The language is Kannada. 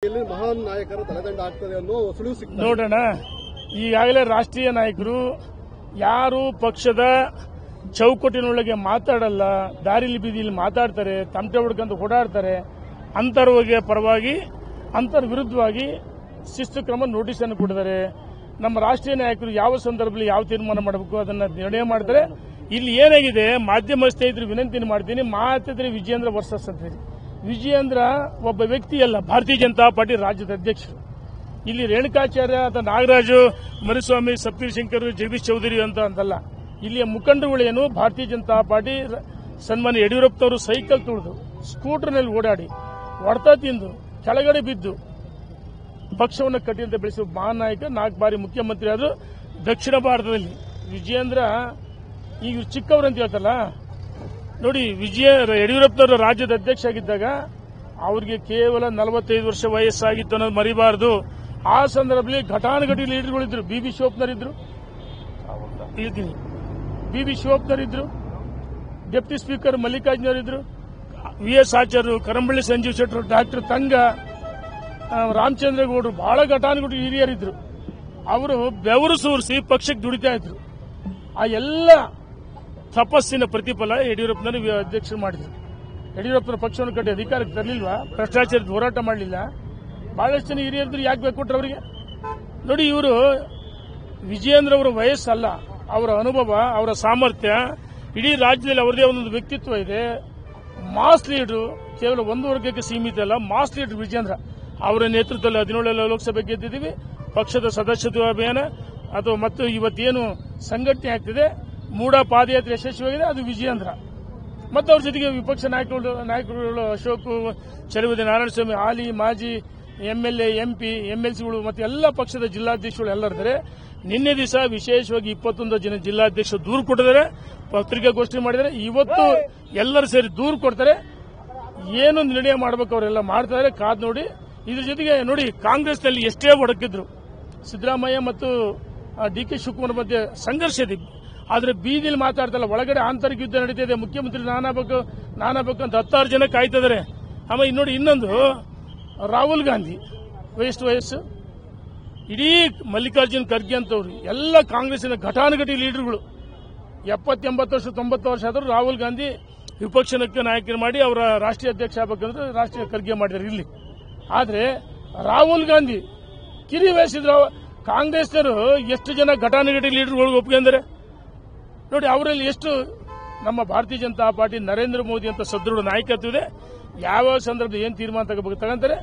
ರೀತಿಯಲ್ಲಿ ಮಹಾನ್ ನಾಯಕರ ತಲೆದಂಡ ಆಗ್ತದೆ ಅನ್ನೋ ಸುಳಿವು ಸಿಗ್ತದೆ. ನೋಡೋಣ, ಈಗಾಗಲೇ ರಾಷ್ಟ್ರೀಯ ನಾಯಕರು ಯಾರು ಪಕ್ಷದ ಚೌಕಟ್ಟಿನೊಳಗೆ ಮಾತಾಡಲ್ಲ, ದಾರಿಲಿ ಬೀದಿಲಿ ಮಾತಾಡ್ತಾರೆ, ತಮಟೆ ಹೊಡ್ಕೊಂಡು ಓಡಾಡ್ತಾರೆ, ಅಂತರ್ವರಿಗೆ ಪರವಾಗಿ ಅಂತರ ವಿರುದ್ಧವಾಗಿ ಶಿಸ್ತು ಕ್ರಮ ನೋಟಿಸ್ ಅನ್ನು ಕೊಟ್ಟಿದ್ದಾರೆ. ನಮ್ಮ ರಾಷ್ಟ್ರೀಯ ನಾಯಕರು ಯಾವ ಸಂದರ್ಭದಲ್ಲಿ ಯಾವ ತೀರ್ಮಾನ ಮಾಡಬೇಕು ಅದನ್ನ ನಿರ್ಣಯ ಮಾಡ್ತಾರೆ. ಇಲ್ಲಿ ಏನಾಗಿದೆ, ಮಾಧ್ಯಮ ಸ್ನೇಹಿತರು ವಿನಂತಿಯನ್ನು ಮಾಡ್ತೀನಿ, ಮಾತಾಡಿದ್ರೆ ವಿಜಯೇಂದ್ರ ವರ್ಸಸ್ ಅಂತ. ವಿಜಯೇಂದ್ರ ಒಬ್ಬ ವ್ಯಕ್ತಿ ಅಲ್ಲ, ಭಾರತೀಯ ಜನತಾ ಪಾರ್ಟಿ ರಾಜ್ಯದ ಅಧ್ಯಕ್ಷರು. ಇಲ್ಲಿ ರೇಣುಕಾಚಾರ್ಯ ಅಥವಾ ನಾಗರಾಜು, ಮರುಸ್ವಾಮಿ, ಸಪ್ತೀರ್ ಶಂಕರ್, ಜಗದೀಶ್ ಚೌಧರಿ ಅಂತಲ್ಲ. ಇಲ್ಲಿಯ ಮುಖಂಡರುಗಳೇನು, ಭಾರತೀಯ ಜನತಾ ಪಾರ್ಟಿ ಸನ್ಮಾನ್ಯ ಯಡಿಯೂರಪ್ಪನವರು ಸೈಕಲ್ ತುಳಿದು ಸ್ಕೂಟರ್ನಲ್ಲಿ ಓಡಾಡಿ ಹೊಡೆತ ತಿಂದು ಕೆಳಗಡೆ ಬಿದ್ದು ಪಕ್ಷವನ್ನು ಕಟ್ಟಿದಂತ ಬೆಳೆಸುವ ಮಹಾನ್ ನಾಯಕ, 4 ಬಾರಿ ಮುಖ್ಯಮಂತ್ರಿ ಆದರೂ ದಕ್ಷಿಣ ಭಾರತದಲ್ಲಿ. ವಿಜಯೇಂದ್ರ ಈಗ ಚಿಕ್ಕವರಂತ ಹೇಳ್ತಲ್ಲ ನೋಡಿ, ಯಡಿಯೂರಪ್ಪನವರು ರಾಜ್ಯದ ಅಧ್ಯಕ್ಷ ಆಗಿದ್ದಾಗ ಅವರಿಗೆ ಕೇವಲ 45 ವರ್ಷ ವಯಸ್ಸಾಗಿತ್ತು ಅನ್ನೋದು ಮರಿಬಾರದು. ಆ ಸಂದರ್ಭದಲ್ಲಿ ಘಟಾನುಘಟಿ ಲೀಡರ್ಗಳಿದ್ರು. ಬಿ ಶಿವಪ್ಪನರ್ ಇದ್ರು, ಬಿ ಶಿವಪ್ಪನರ್ ಇದ್ರು, ಡೆಪ್ಟಿ ಸ್ಪೀಕರ್ ಮಲ್ಲಿಕಾರ್ಜುನವರಿದ್ರು, ವಿ.ಎಸ್. ಆಚಾರ್ಯರು, ಕರಂಬಳ್ಳಿ ಸಂಜೀವ್ ಶೆಟ್ಟರು, ಡಾಕ್ಟರ್ ತಂಗ, ರಾಮಚಂದ್ರಗೌಡರು, ಬಹಳ ಘಟಾನುಘಟಿ ಹಿರಿಯರಿದ್ರು. ಅವರು ಬೆವರು ಸೂರಿಸಿ ಪಕ್ಷಕ್ಕೆ ದುಡಿತಾ ಇದ್ರು. ಆ ಎಲ್ಲ ತಪಸ್ಸಿನ ಪ್ರತಿಫಲ ಯಡಿಯೂರಪ್ಪನವರು ಅಧ್ಯಕ್ಷರು ಮಾಡಿದ್ರು. ಯಡಿಯೂರಪ್ಪನ ಪಕ್ಷವನ್ನು ಕಟ್ಟಿ ಅಧಿಕಾರಕ್ಕೆ ತರಲಿಲ್ವಾ? ಭ್ರಷ್ಟಾಚಾರದ ಹೋರಾಟ ಮಾಡಲಿಲ್ಲ? ಬಹಳಷ್ಟು ಜನ ಹಿರಿಯರಿದ್ರು, ಯಾಕೆ ಬೇಕು ಕೊಟ್ರು ಅವರಿಗೆ? ನೋಡಿ, ಇವರು ವಿಜಯೇಂದ್ರ ಅವರ ವಯಸ್ಸಲ್ಲ, ಅವರ ಅನುಭವ, ಅವರ ಸಾಮರ್ಥ್ಯ, ಇಡೀ ರಾಜ್ಯದಲ್ಲಿ ಅವರದೇ ಒಂದೊಂದು ವ್ಯಕ್ತಿತ್ವ ಇದೆ. ಮಾಸ್ ಲೀಡರ್, ಕೇವಲ ಒಂದು ವರ್ಗಕ್ಕೆ ಸೀಮಿತ ಅಲ್ಲ, ಮಾಸ್ ಲೀಡರ್ ವಿಜಯೇಂದ್ರ. ಅವರ ನೇತೃತ್ವದಲ್ಲಿ 17 ಲೋಕಸಭೆ ಗೆದ್ದಿದ್ದೀವಿ. ಪಕ್ಷದ ಸದಸ್ಯತ್ವ ಅಭಿಯಾನ ಅಥವಾ ಮತ್ತು ಇವತ್ತೇನು ಸಂಘಟನೆ ಆಗ್ತಿದೆ, ಮೂಡ ಪಾದಯಾತ್ರೆ ಯಶಸ್ವಿಯಾಗಿದೆ, ಅದು ವಿಜಯೇಂದ್ರ. ಮತ್ತು ಅವ್ರ ಜೊತೆಗೆ ವಿಪಕ್ಷ ನಾಯಕರುಗಳು ಅಶೋಕ್, ಚಲುವದಿ ನಾರಾಯಣಸ್ವಾಮಿ, ಹಾಲಿ ಮಾಜಿ ಎಂಎಲ್ಎ, ಎಂಪಿ, ಎಂಎಲ್ಸಿಗಳು ಮತ್ತು ಎಲ್ಲ ಪಕ್ಷದ ಜಿಲ್ಲಾಧ್ಯಕ್ಷಗಳು ಎಲ್ಲರಿದ್ದಾರೆ. ನಿನ್ನೆ ದಿವಸ ವಿಶೇಷವಾಗಿ 21 ಜನ ಜಿಲ್ಲಾಧ್ಯಕ್ಷರು ದೂರು ಕೊಟ್ಟಿದ್ದಾರೆ, ಪತ್ರಿಕಾಗೋಷ್ಠಿ ಮಾಡಿದ್ದಾರೆ. ಇವತ್ತು ಎಲ್ಲರೂ ಸೇರಿ ದೂರು ಕೊಡ್ತಾರೆ. ಏನು ನಿರ್ಣಯ ಮಾಡಬೇಕು ಅವರೆಲ್ಲ ಮಾಡ್ತಾರೆ, ಕಾದ್ ನೋಡಿ. ಇದ್ರ ಜೊತೆಗೆ ನೋಡಿ, ಕಾಂಗ್ರೆಸ್ನಲ್ಲಿ ಎಷ್ಟೇ ಒಡಕಿದ್ರು, ಸಿದ್ದರಾಮಯ್ಯ ಮತ್ತು ಡಿ.ಕೆ. ಶಿವಕುಮಾರ್ ಮಧ್ಯೆ ಸಂಘರ್ಷ ಇದೆ. ಆದರೆ ಬೀದಿಲಿ ಮಾತಾಡ್ತಲ್ಲ, ಒಳಗಡೆ ಆಂತರಿಕ ಯುದ್ಧ ನಡೀತಿದೆ. ಮುಖ್ಯಮಂತ್ರಿ ನಾನಾಗಬೇಕು ಅಂತ 16 ಜನ ಕಾಯ್ತಿದ್ದಾರೆ. ಆಮೇಲೆ ನೋಡಿ, ಇನ್ನೊಂದು ರಾಹುಲ್ ಗಾಂಧಿ ಎಷ್ಟು ವಯಸ್ಸು, ಇಡೀ ಮಲ್ಲಿಕಾರ್ಜುನ್ ಖರ್ಗೆ ಅಂತವ್ರು ಎಲ್ಲ ಕಾಂಗ್ರೆಸ್ಸಿನ ಘಟಾನುಘಟಿ ಲೀಡರ್ಗಳು 70-80 ವರ್ಷ 90 ವರ್ಷ ಆದರೂ ರಾಹುಲ್ ಗಾಂಧಿ ವಿಪಕ್ಷ ನಾಯಕರು ಮಾಡಿ ಅವರ ರಾಷ್ಟ್ರೀಯ ಅಧ್ಯಕ್ಷ ಆಗಬೇಕಂದ್ರೆ ರಾಷ್ಟ್ರೀಯ ಖರ್ಗೆ ಮಾಡಿದ್ದಾರೆ ಇಲ್ಲಿ. ಆದರೆ ರಾಹುಲ್ ಗಾಂಧಿ ಕಿರಿ ವಹಿಸಿದ್ರು. ಕಾಂಗ್ರೆಸ್ನವರು ಎಷ್ಟು ಜನ ಘಟಾನುಘಟಿ ಲೀಡರ್ಗಳಿಗೆ ಒಪ್ಪಿಗೆಂದರೆ ನೋಡಿ, ಅವರಲ್ಲಿ ಎಷ್ಟು ನಮ್ಮ ಭಾರತೀಯ ಜನತಾ ಪಾರ್ಟಿ ನರೇಂದ್ರ ಮೋದಿ ಅಂತ ಸದೃಢ ನಾಯಕತ್ವ ಇದೆ. ಯಾವ ಸಂದರ್ಭದಲ್ಲಿ ಏನು ತೀರ್ಮಾನ ತಗೋಬೇಕು ತಗೊಂತಾರೆ.